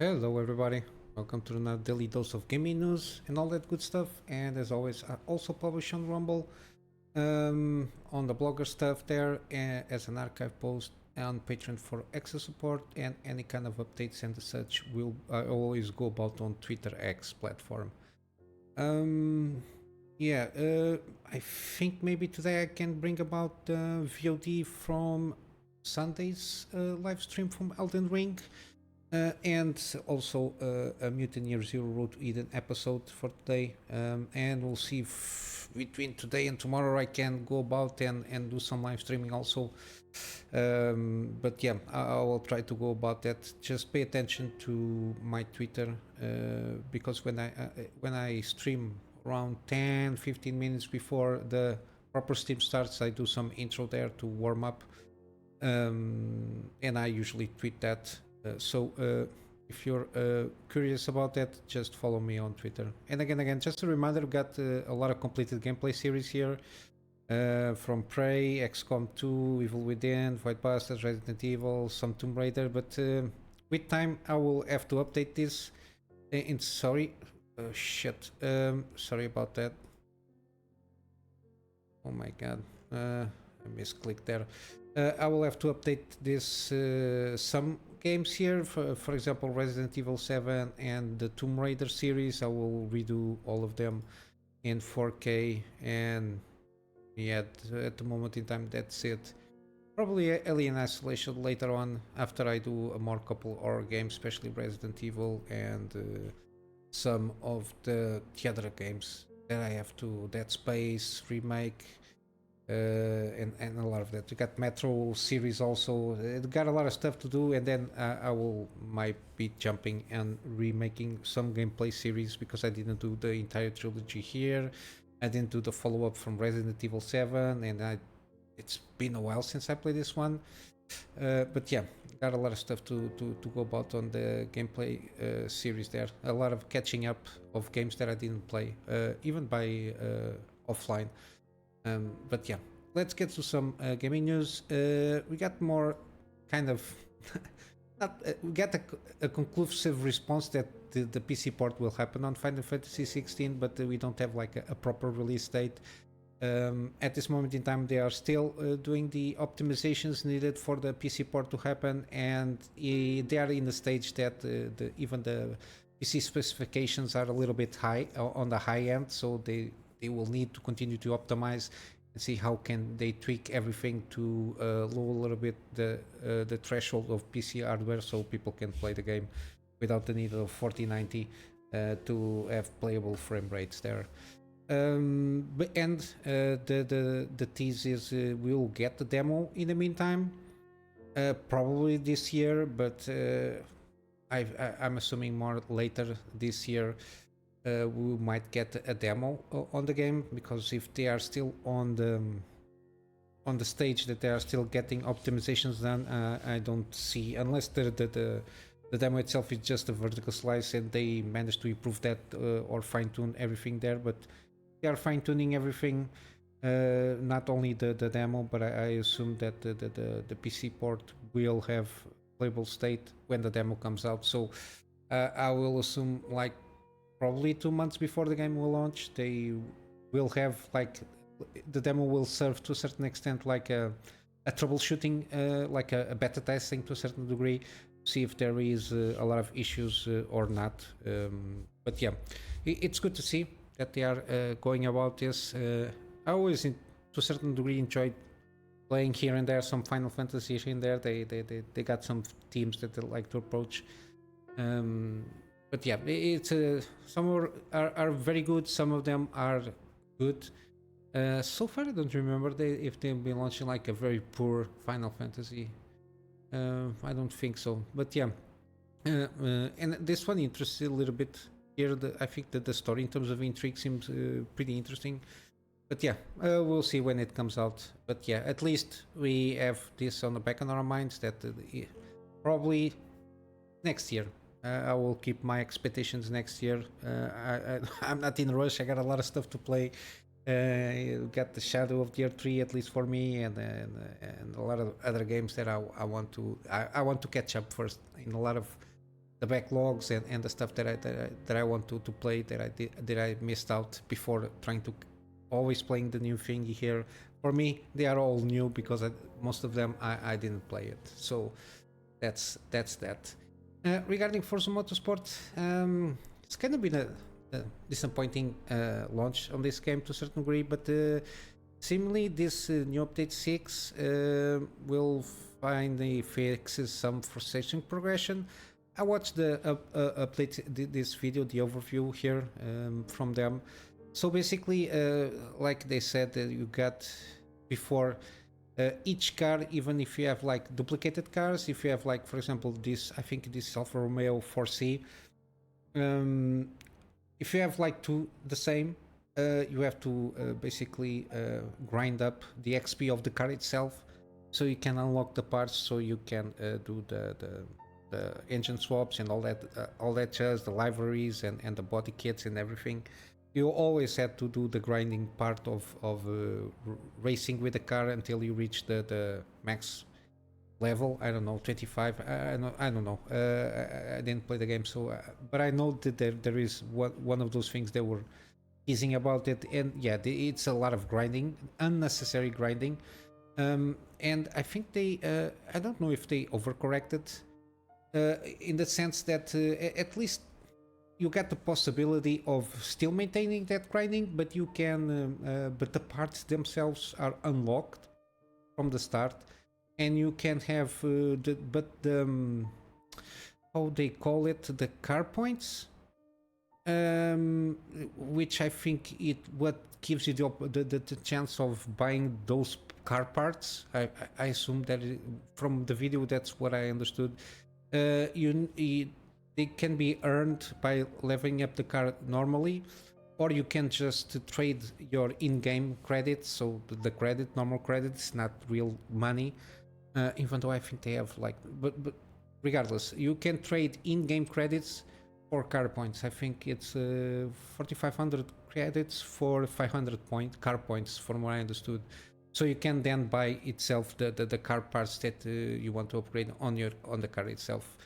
Hello everybody, welcome to another daily dose of gaming news and all that good stuff. And as always, I also publish on Rumble, on the blogger stuff there, as an archive post on Patreon for extra support, and any kind of updates and such will I always go about on Twitter X platform. Um, yeah, I think maybe today I can bring about the VOD from Sunday's live stream from Elden Ring. And also a Mutineer Zero Road to Eden episode for today. And we'll see if between today and tomorrow I can go about and do some live streaming also. But yeah, I will try to go about that. Just pay attention to my Twitter, because when I stream around 10-15 minutes before the proper stream starts, I do some intro there to warm up. And I usually tweet that. So if you're curious about that, just follow me on Twitter. And again, just a reminder, we got a lot of completed gameplay series here, from Prey, XCOM 2, Evil Within, Void Bastards, Resident Evil, some Tomb Raider. But with time, I will have to update this. And sorry, shit, sorry about that. Oh my god, I misclicked there. I will have to update this some games here, for example Resident Evil 7 and the Tomb Raider series. I will redo all of them in 4K, and yeah, at the moment in time that's it. Probably Alien Isolation later on, after I do a more couple horror games, especially Resident Evil and some of the other games that I have to, Dead Space remake, and a lot of that. We got Metro series also. It got a lot of stuff to do, and then I might be jumping and remaking some gameplay series, because I didn't do the entire trilogy here. I didn't do the follow-up from Resident Evil 7, and it's been a while since I played this one. But yeah, got a lot of stuff to go about on the gameplay series there. A lot of catching up of games that I didn't play, even by offline. But yeah, let's get to some gaming news. We got more kind of we got a conclusive response that the PC port will happen on Final Fantasy 16, but we don't have like a proper release date. At this moment in time, they are still doing the optimizations needed for the PC port to happen, and they are in the stage that even the PC specifications are a little bit high on the high end, so they will need to continue to optimize and see how can they tweak everything to lower a little bit the threshold of PC hardware, so people can play the game without the need of 4090 to have playable frame rates there. The tease is we'll get the demo in the meantime, probably this year, but I'm assuming more later this year. We might get a demo on the game, because if they are still on the stage that they are still getting optimizations done, I don't see, unless the demo itself is just a vertical slice and they managed to improve that or fine-tune everything there. But they are fine-tuning everything, not only the demo, but I assume that the PC port will have playable state when the demo comes out. So I will assume like probably 2 months before the game will launch, they will have like the demo will serve to a certain extent like a troubleshooting, like a beta testing to a certain degree, see if there is a lot of issues or not. But yeah, it's good to see that they are going about this. I always, to a certain degree, enjoyed playing here and there some Final Fantasy here and there. They got some teams that they like to approach. But yeah, it's some are very good. Some of them are good. So far, I don't remember if they've been launching like a very poor Final Fantasy. I don't think so. But yeah, and this one interests a little bit here. I think that the story in terms of intrigue seems pretty interesting. But yeah, we'll see when it comes out. But yeah, at least we have this on the back of our minds that probably next year. I will keep my expectations next year. I'm not in a rush. I got a lot of stuff to play. Got the Shadow of the Earth 3 at least for me, and a lot of other games that I want to catch up first in a lot of the backlogs and the stuff that I want to play that I missed out before trying to always playing the new thing here. For me, they are all new because most of them I didn't play it. So that's that. Regarding Forza Motorsport, it's kind of been a disappointing launch on this game to a certain degree, but seemingly this new update 6 will finally fixes some frustration progression. I watched the update, this video, the overview here from them. So basically, like they said, you got before each car, even if you have like duplicated cars, if you have like, for example, this, I think this Alfa Romeo 4C, if you have like two the same, you have to basically grind up the XP of the car itself, so you can unlock the parts, so you can do the engine swaps and all that jazz, the liveries and the body kits and everything. You always had to do the grinding part of racing with the car until you reach the max level. I don't know, 25. I don't know. I didn't play the game, so but I know that there is one of those things they were teasing about it, and yeah, it's a lot of grinding, unnecessary grinding, and I think they I don't know if they overcorrected in the sense that at least you get the possibility of still maintaining that grinding, but you can but the parts themselves are unlocked from the start, and you can have the how they call it, the car points, which I think what gives you the chance of buying those car parts. I assume that from the video that's what I understood. They can be earned by leveling up the car normally, or you can just trade your in-game credits. So the normal credits, not real money, even though I think they have like, but regardless, you can trade in-game credits for car points. I think it's 4,500 credits for 500 car points, from what I understood. So you can then buy itself the car parts that you want to upgrade on the car itself.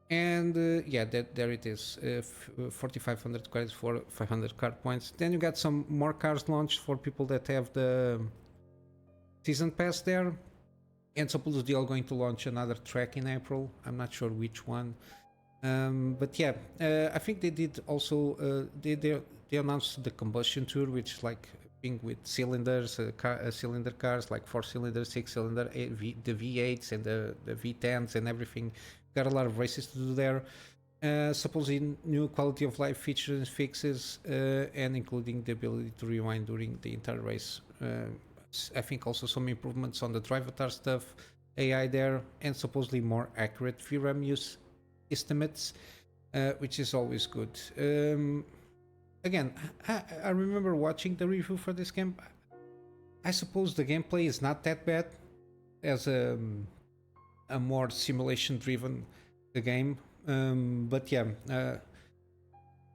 And yeah, there it is, 4,500 credits for 500 car points. Then you got some more cars launched for people that have the season pass there, and supposedly they are going to launch another track in April. I'm not sure which one, but yeah, I think they did also they announced the combustion tour, which like being with cylinders, cylinder cars like 4-cylinder, 6-cylinder, the V8s and the V10s and everything. Got a lot of races to do there. Supposedly new quality of life features and fixes, and including the ability to rewind during the entire race. I think also some improvements on the drive avatar stuff, AI there, and supposedly more accurate VRAM use estimates, which is always good. Again, I remember watching the review for this game. I suppose the gameplay is not that bad as a more simulation driven game, but yeah,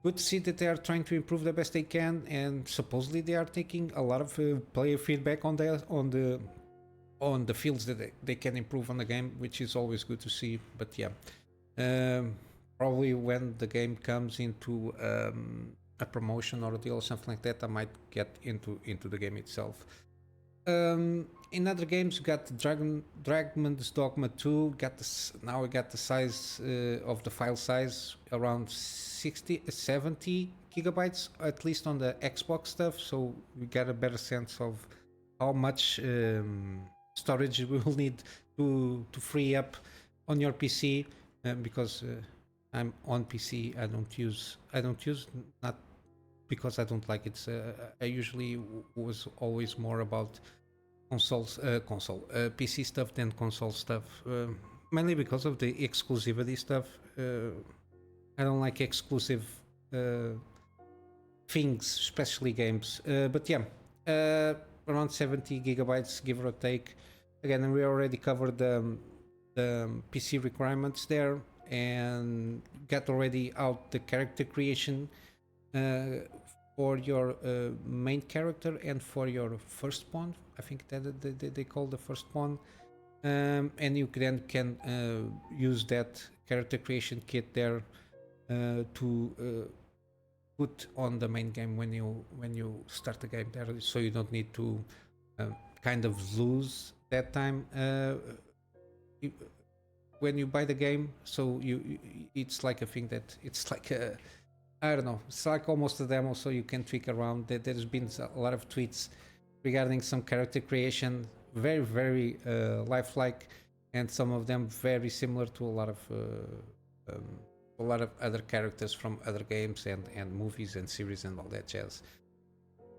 good to see that they are trying to improve the best they can, and supposedly they are taking a lot of player feedback on the fields that they can improve on the game, which is always good to see. But yeah, probably when the game comes into a promotion or a deal or something like that, I might get into the game itself. In other games, we got Dragman's Dogma 2. Now we got the size of the file size around 70 gigabytes, at least on the Xbox stuff. So we got a better sense of how much storage we will need to free up on your PC. Because I'm on PC, I don't use not because I don't like it. I usually was always more about PC stuff than console stuff, mainly because of the exclusivity stuff. I don't like exclusive things, especially games. But yeah, around 70 gigabytes, give or take. Again, and we already covered the PC requirements there, and got already out the character creation for your main character and for your first pawn. I think that they call the first pawn. and you then can use that character creation kit there to put on the main game when you start the game there, so you don't need to kind of lose that time when you buy the game. So it's like a thing that it's like a, I don't know, it's like almost a demo, so you can tweak around. There's been a lot of tweets regarding some character creation, very very lifelike, and some of them very similar to um, a lot of other characters from other games and movies and series and all that jazz.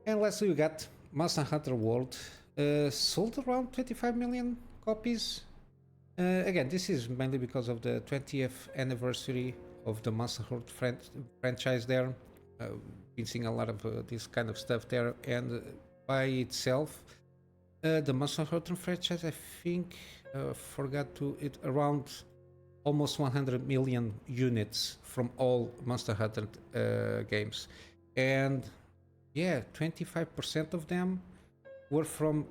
And lastly, we got Monster Hunter World, sold around 25 million copies. Again, this is mainly because of the 20th anniversary of the Monster Hunter franchise there. Been seeing a lot of this kind of stuff there, and by itself, the Monster Hunter franchise, I think, forgot to it around almost 100 million units from all Monster Hunter games, and yeah, 25% of them were from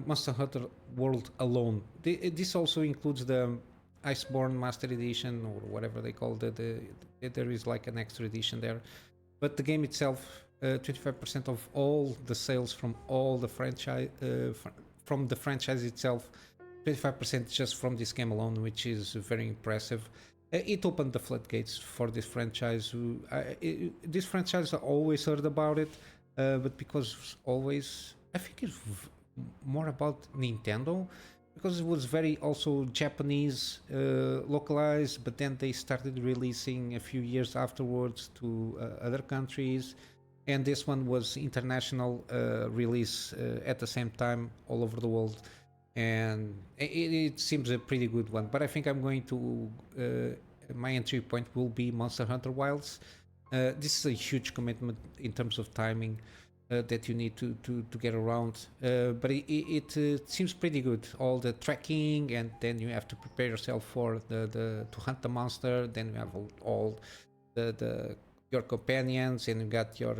Monster Hunter World alone. This also includes the Iceborne Master Edition or whatever they call it. There is like an extra edition there, but the game itself, 25% of all the sales from all the franchise from the franchise itself, 25% just from this game alone, which is very impressive. It opened the floodgates for this franchise. This franchise, I always heard about it, but because always, I think it's more about Nintendo, because it was very also Japanese localized, but then they started releasing a few years afterwards to other countries, and this one was international release at the same time all over the world, and it seems a pretty good one. But I think I'm going to my entry point will be Monster Hunter Wilds. This is a huge commitment in terms of timing that you need to get around, but it seems pretty good. All the tracking, and then you have to prepare yourself for the to hunt the monster. Then you have all the your companions, and you got your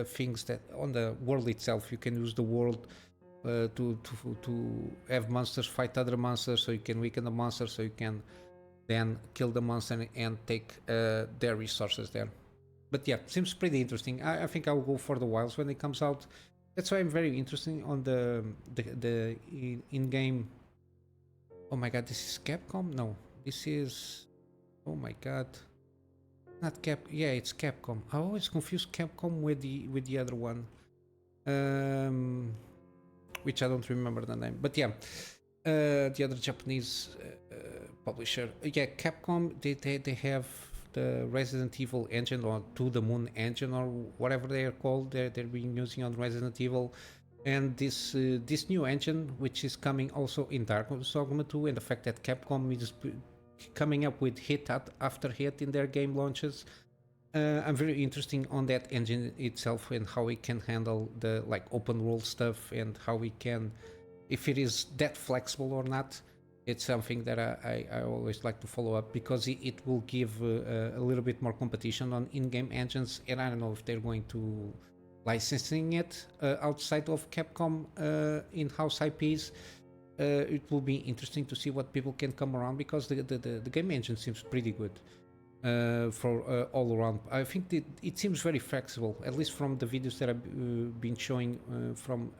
things that on the world itself. You can use the world to have monsters fight other monsters, so you can weaken the monster, so you can then kill the monster and take their resources there. But yeah, seems pretty interesting. I think I'll go for the wilds when it comes out. That's why I'm very interested on the in-game. Oh my god, this is Capcom? No, this is. Oh my god, not Cap. Yeah, it's Capcom. I always confuse Capcom with the other one, which I don't remember the name. But yeah, the other Japanese publisher. Yeah, Capcom. They have the Resident Evil engine, or To the Moon engine, or whatever they are called. They're being using on Resident Evil, and this new engine, which is coming also in Dogma 2, and the fact that Capcom is coming up with hit after hit in their game launches. I'm very interested on that engine itself and how it can handle the like open world stuff, and how we can, if it is that flexible or not. It's something that I always like to follow up, because it will give a little bit more competition on in-game engines, and I don't know if they're going to licensing it outside of Capcom in-house IPs. It will be interesting to see what people can come around, because the game engine seems pretty good for all around. I think it seems very flexible, at least from the videos that I've been showing from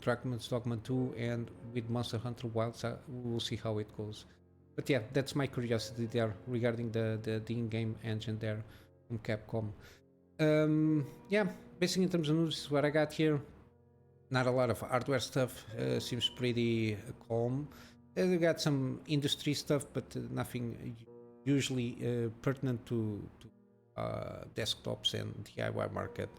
Dogma 2 and with Monster Hunter Wilds. We'll see how it goes. But yeah, that's my curiosity there regarding the in-game engine there from Capcom. Yeah, basically in terms of news, what I got here. Not a lot of hardware stuff. Seems pretty calm. We got some industry stuff, but nothing usually pertinent to desktops and DIY market.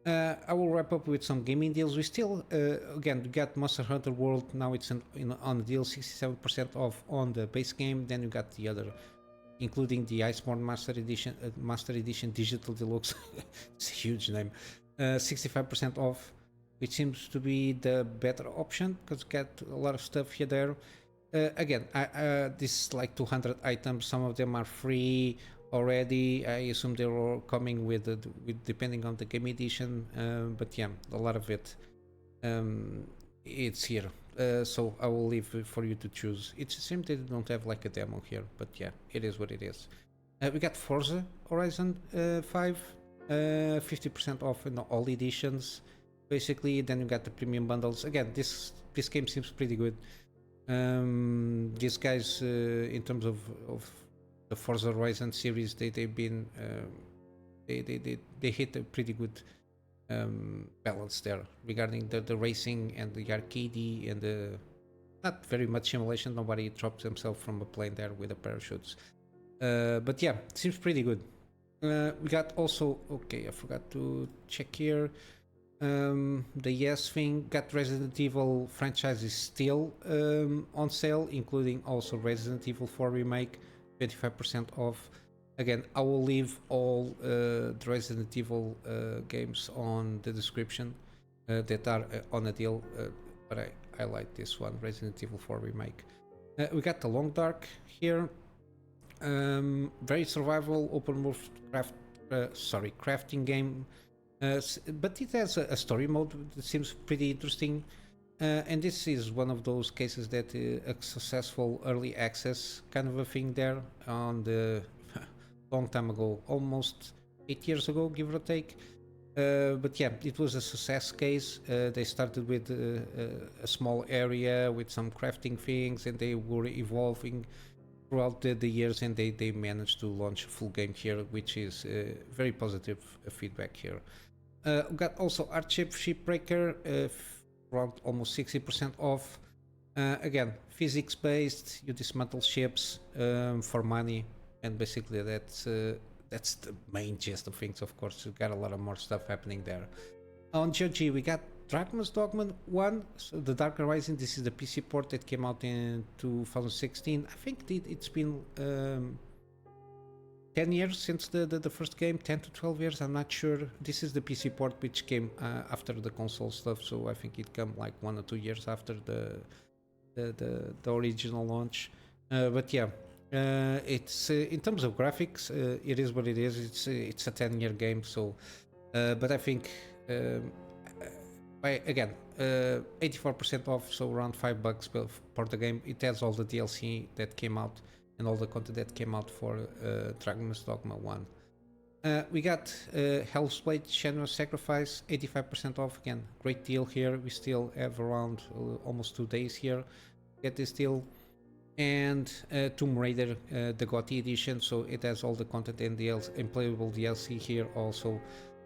I will wrap up with some gaming deals. We still, again, we got Monster Hunter World. Now it's on the deal, 67% off on the base game. Then you got the other, including the Iceborne Master Edition Digital Deluxe. It's a huge name. 65% off, which seems to be the better option, because got a lot of stuff here there. Again, this is like 200 items. Some of them are free already. I assume they're all coming with depending on the game edition. But yeah, a lot of it it's here. So I will leave it for you to choose. It's a shame they don't have like a demo here, but yeah, it is what it is. We got Forza Horizon 5, 50% off in all editions. Basically, then you got the premium bundles. Again, this game seems pretty good. These guys, in terms of the Forza Horizon series, they've been they hit a pretty good balance there regarding the racing and the arcade and the not very much simulation. Nobody drops themselves from a plane there with a parachutes. But yeah, it seems pretty good. We got also, okay, I forgot to check here. The yes thing, got Resident Evil franchise is still on sale, including also Resident Evil 4 Remake, 25% off. Again, I will leave all the Resident Evil games on the description that are on a deal, but I like this one, Resident Evil 4 Remake. We got the Long Dark here. Very survival, open world crafting game. But it has a story mode that seems pretty interesting. And this is one of those cases that a successful early access kind of a thing there on the long time ago, almost 8 years ago, give or take. But yeah, it was a success case. They started with a small area with some crafting things, and they were evolving throughout the years, and they managed to launch a full game here, which is very positive feedback here. Got also Archip Shipbreaker, around almost 60% off. Again, physics based, you dismantle ships for money, and basically that's the main gist of things. Of course, you got a lot of more stuff happening there. On GOG, we got Dogma 1, so the Dark Horizon. This is the PC port that came out in 2016. I think it's been 10 years since the first game, 10 to 12 years, I'm not sure. This is the PC port which came after the console stuff, so I think it came like 1 or 2 years after the original launch. But yeah, it's in terms of graphics, it is what it is. It's a 10-year game, so but I think again, 84% off, so around $5 for the game. It has all the DLC that came out and all the content that came out for Dogma 1. We got Hellblade: Shadows Sacrifice, 85% off. Again, great deal here. We still have around almost 2 days here. Get this deal. And Tomb Raider, the GOTY edition, so it has all the content and playable DLC here also.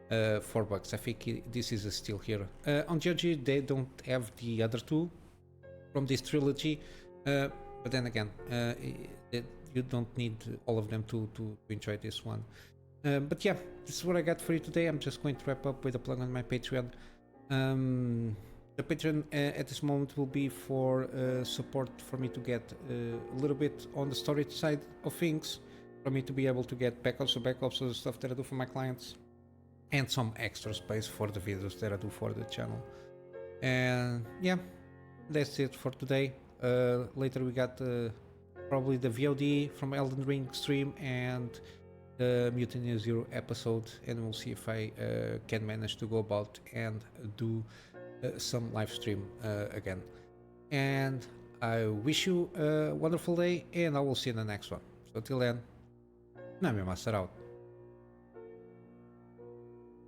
$4. I think this is a steal here. On GOG, they don't have the other two from this trilogy, but then again, you don't need all of them to enjoy this one. But yeah, this is what I got for you today. I'm just going to wrap up with a plug on my Patreon. The Patreon at this moment will be for support for me to get a little bit on the storage side of things, for me to be able to get backups of the stuff that I do for my clients, and some extra space for the videos that I do for the channel. And yeah, that's it for today. Later we got probably the VOD from Elden Ring stream and the Mutiny Zero episode, and we'll see if I can manage to go about and do some live stream again. And I wish you a wonderful day, and I will see you in the next one. So till then, Kunamy Master out.